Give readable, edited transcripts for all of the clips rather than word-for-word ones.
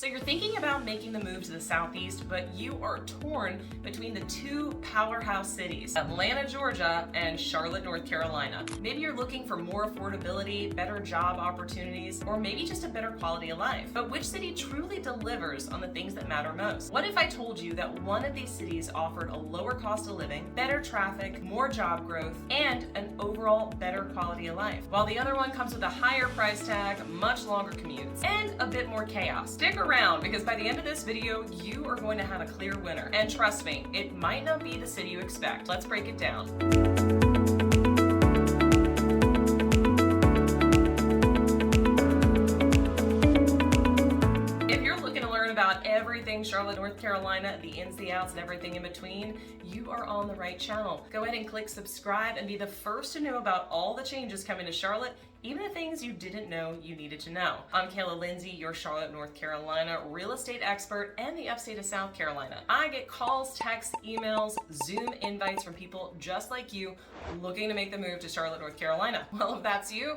So you're thinking about making the move to the Southeast, but you are torn between the two powerhouse cities, Atlanta, Georgia, and Charlotte, North Carolina. Maybe you're looking for more affordability, better job opportunities, or maybe just a better quality of life. But which city truly delivers on the things that matter most? What if I told you that one of these cities offered a lower cost of living, better traffic, more job growth, and an overall better quality of life, while the other one comes with a higher price tag, much longer commutes, and a bit more chaos? Stick around, because by the end of this video, you are going to have a clear winner. And trust me, it might not be the city you expect. Let's break it down. About everything Charlotte, North Carolina, the ins, the outs, and everything in between, you are on the right channel. Go ahead and click subscribe and be the first to know about all the changes coming to Charlotte, even the things you didn't know you needed to know. I'm 𝗖𝘁_𝗁𝘁, your Charlotte, North Carolina real estate expert and the upstate of South Carolina. I get calls, texts, emails, Zoom invites from people just like you looking to make the move to Charlotte, North Carolina. Well, if that's you,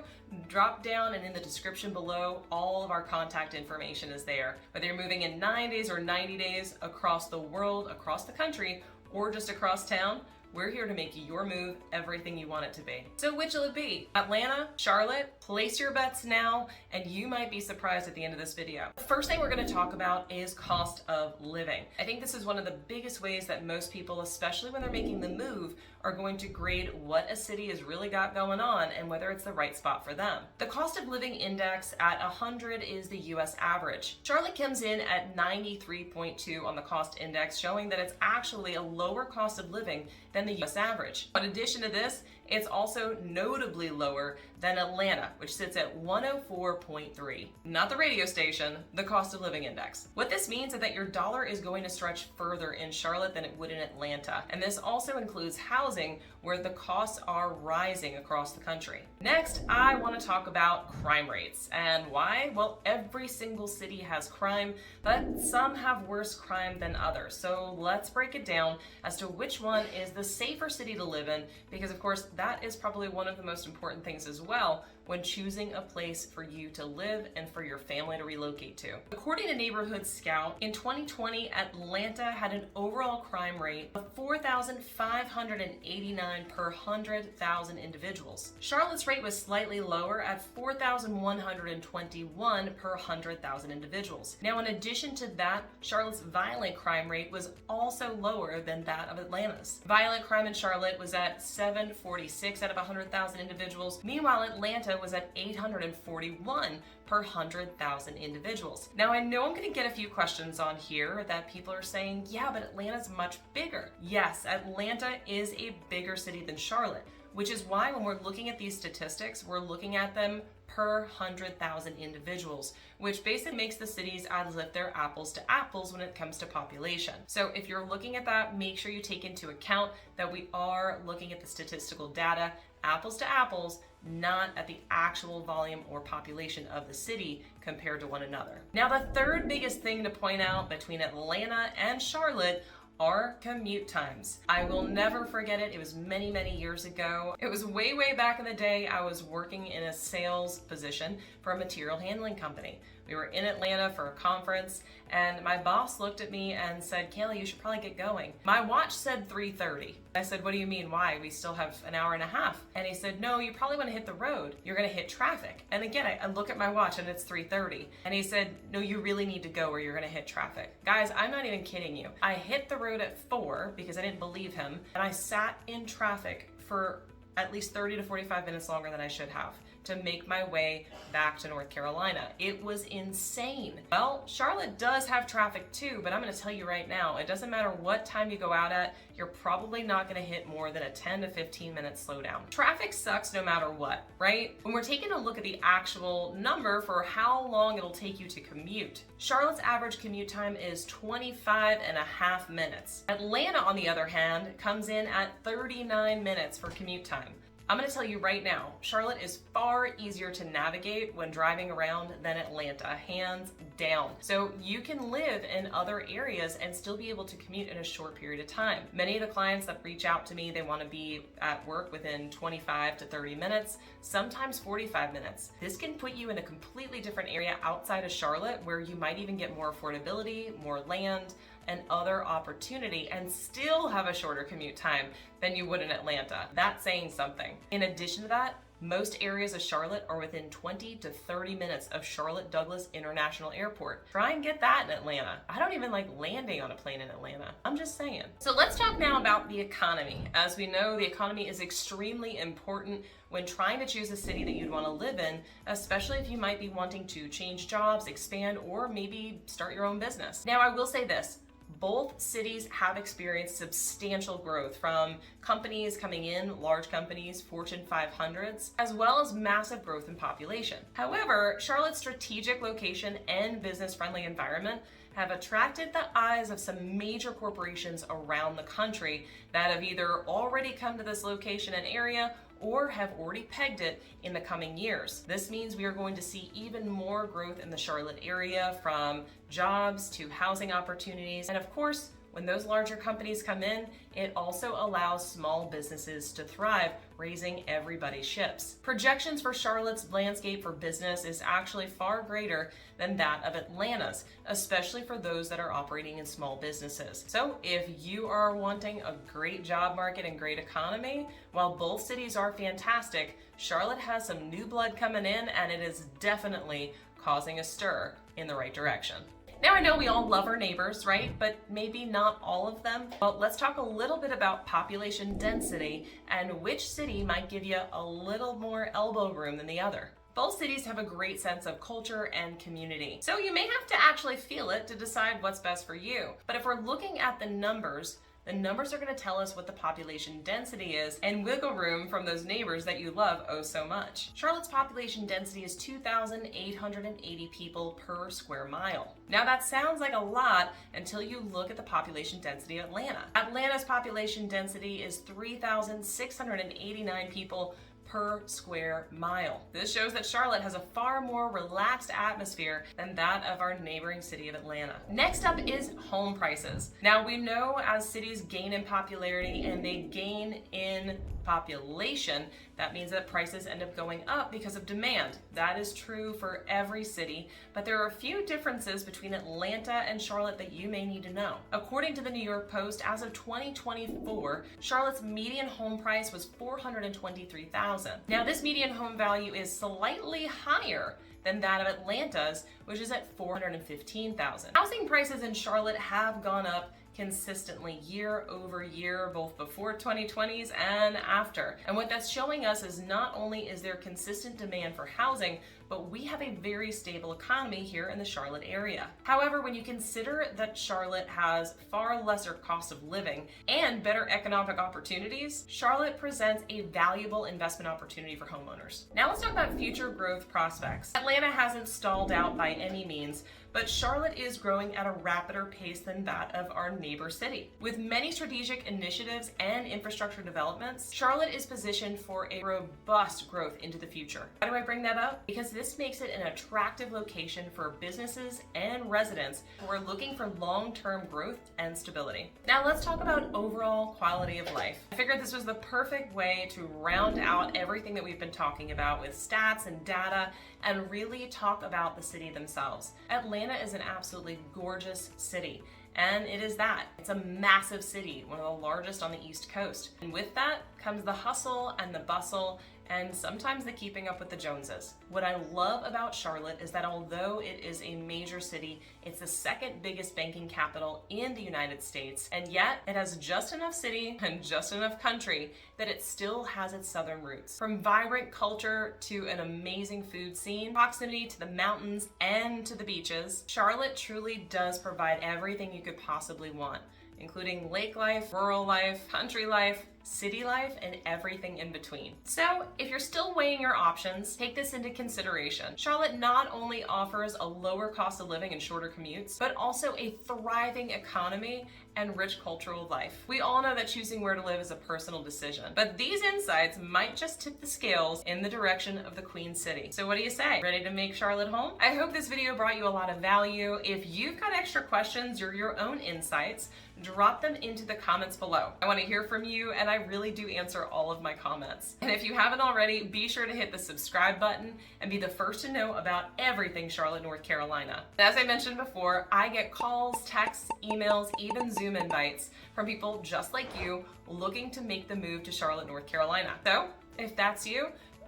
drop down and in the description below, all of our contact information is there. Whether you're moving in 9 days or 90 days across the world, across the country, or just across town, we're here to make your move everything you want it to be. So which will it be? Atlanta, Charlotte? Place your bets now, and you might be surprised at the end of this video. The first thing we're gonna talk about is cost of living. I think this is one of the biggest ways that most people, especially when they're making the move, are going to grade what a city has really got going on and whether it's the right spot for them. The cost of living index at 100 is the US average. Charlotte comes in at 93.2 on the cost index, showing that it's actually a lower cost of living than the US average. In addition to this, it's also notably lower than Atlanta, which sits at 104.3. Not the radio station, the cost of living index. What this means is that your dollar is going to stretch further in Charlotte than it would in Atlanta. And this also includes housing, where the costs are rising across the country. Next, I want to talk about crime rates. And why? Well, every single city has crime, but some have worse crime than others. So let's break it down as to which one is the safer city to live in, because of course that is probably one of the most important things as well when choosing a place for you to live and for your family to relocate to. According to Neighborhood Scout, in 2020, Atlanta had an overall crime rate of 4,589 per 100,000 individuals. Charlotte's rate was slightly lower at 4,121 per 100,000 individuals. Now, in addition to that, Charlotte's violent crime rate was also lower than that of Atlanta's. Violent crime in Charlotte was at 746 out of 100,000 individuals. Meanwhile, Atlanta was at 841 per 100,000 individuals. Now, I know I'm going to get a few questions on here that people are saying, yeah, but Atlanta's much bigger. Yes, Atlanta is a bigger city than Charlotte, which is why when we're looking at these statistics, we're looking at them per 100,000 individuals, which basically makes the cities as if they're apples to apples when it comes to population. So if you're looking at that, make sure you take into account that we are looking at the statistical data, apples to apples, not at the actual volume or population of the city compared to one another. Now, the third biggest thing to point out between Atlanta and Charlotte are commute times. I will never forget it. It was many, many years ago. It was way, way back in the day. I was working in a sales position for a material handling company. We were in Atlanta for a conference, and my boss looked at me and said, 𝗖𝘁, you should probably get going. My watch said 3:30. I said, what do you mean? Why? We still have an hour and a half. And he said, no, you probably want to hit the road. You're going to hit traffic. And again, I look at my watch and it's 3:30. And he said, no, you really need to go or you're going to hit traffic. Guys, I'm not even kidding you. I hit the road at 4 because I didn't believe him. And I sat in traffic for at least 30 to 45 minutes longer than I should have to make my way back to North Carolina. It was insane. Well, Charlotte does have traffic too, but I'm gonna tell you right now, it doesn't matter what time you go out at, you're probably not gonna hit more than a 10 to 15 minute slowdown. Traffic sucks no matter what, right? When we're taking a look at the actual number for how long it'll take you to commute, Charlotte's average commute time is 25.5 minutes. Atlanta, on the other hand, comes in at 39 minutes for commute time. I'm going to tell you right now, Charlotte is far easier to navigate when driving around than Atlanta, hands down. So you can live in other areas and still be able to commute in a short period of time. Many of the clients that reach out to me, they want to be at work within 25 to 30 minutes, sometimes 45 minutes. This can put you in a completely different area outside of Charlotte where you might even get more affordability, more land, and other opportunity and still have a shorter commute time than you would in Atlanta. That's saying something. In addition to that, most areas of Charlotte are within 20 to 30 minutes of Charlotte Douglas International Airport. Try and get that in Atlanta. I don't even like landing on a plane in Atlanta. I'm just saying. So let's talk now about the economy. As we know, the economy is extremely important when trying to choose a city that you'd want to live in, especially if you might be wanting to change jobs, expand, or maybe start your own business. Now, I will say this. Both cities have experienced substantial growth from companies coming in, large companies, Fortune 500s, as well as massive growth in population. However, Charlotte's strategic location and business-friendly environment have attracted the eyes of some major corporations around the country that have either already come to this location and area or have already pegged it in the coming years. This means we are going to see even more growth in the Charlotte area, from jobs to housing opportunities. And of course, when those larger companies come in, it also allows small businesses to thrive, raising everybody's ships. Projections for Charlotte's landscape for business is actually far greater than that of Atlanta's, especially for those that are operating in small businesses. So if you are wanting a great job market and great economy, while both cities are fantastic, Charlotte has some new blood coming in, and it is definitely causing a stir in the right direction. Now, I know we all love our neighbors, right? But maybe not all of them. Well, let's talk a little bit about population density and which city might give you a little more elbow room than the other. Both cities have a great sense of culture and community, so you may have to actually feel it to decide what's best for you. But if we're looking at the numbers are going to tell us what the population density is and wiggle room from those neighbors that you love oh so much. Charlotte's population density is 2,880 people per square mile. Now that sounds like a lot until you look at the population density of Atlanta. Atlanta's population density is 3,689 people per square mile. This shows that Charlotte has a far more relaxed atmosphere than that of our neighboring city of Atlanta. Next up is home prices. Now, we know as cities gain in popularity and they gain in population, that means that prices end up going up because of demand. That is true for every city, but there are a few differences between Atlanta and Charlotte that you may need to know. According to the New York Post, as of 2024, Charlotte's median home price was $423,000. Now, this median home value is slightly higher than that of Atlanta's, which is at $415,000. Housing prices in Charlotte have gone up consistently year over year, both before 2020s and after. And what that's showing us is not only is there consistent demand for housing, but we have a very stable economy here in the Charlotte area. However, when you consider that Charlotte has far lesser cost of living and better economic opportunities, Charlotte presents a valuable investment opportunity for homeowners. Now let's talk about future growth prospects. Atlanta hasn't stalled out by any means, but Charlotte is growing at a rapider pace than that of our neighbor city. With many strategic initiatives and infrastructure developments, Charlotte is positioned for a robust growth into the future. Why do I bring that up? Because this makes it an attractive location for businesses and residents who are looking for long-term growth and stability. Now let's talk about overall quality of life. I figured this was the perfect way to round out everything that we've been talking about with stats and data and really talk about the city themselves. Atlanta is an absolutely gorgeous city. And it is that. It's a massive city, one of the largest on the East Coast. And with that comes the hustle and the bustle and sometimes the keeping up with the Joneses. What I love about Charlotte is that although it is a major city, it's the second biggest banking capital in the United States, and yet it has just enough city and just enough country that it still has its southern roots. From vibrant culture to an amazing food scene, proximity to the mountains and to the beaches, Charlotte truly does provide everything you could possibly want, including lake life, rural life, country life, city life, and everything in between. So if you're still weighing your options, take this into consideration. Charlotte not only offers a lower cost of living and shorter commutes, but also a thriving economy and rich cultural life. We all know that choosing where to live is a personal decision, but these insights might just tip the scales in the direction of the Queen City. So what do you say? Ready to make Charlotte home? I hope this video brought you a lot of value. If you've got extra questions or your own insights, drop them into the comments below. I want to hear from you, and I really do answer all of my comments. And if you haven't already, be sure to hit the subscribe button and be the first to know about everything Charlotte, North Carolina. As I mentioned before, I get calls, texts, emails, even Zoom invites from people just like you looking to make the move to Charlotte, North Carolina. So if that's you,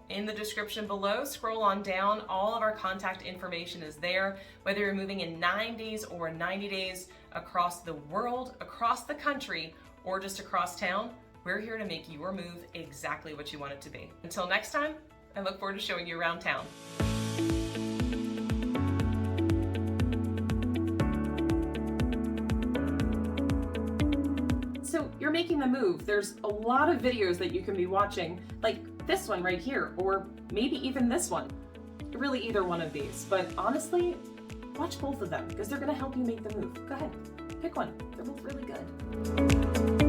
in the description below, scroll on down. All of our contact information is there. Whether you're moving in 9 days or 90 days across the world, across the country, or just across town, we're here to make your move exactly what you want it to be. Until next time, I look forward to showing you around town. So you're making the move. There's a lot of videos that you can be watching, like this one right here, or maybe even this one. Really either one of these, but honestly, watch both of them because they're gonna help you make the move. Go ahead, pick one. They're both really good.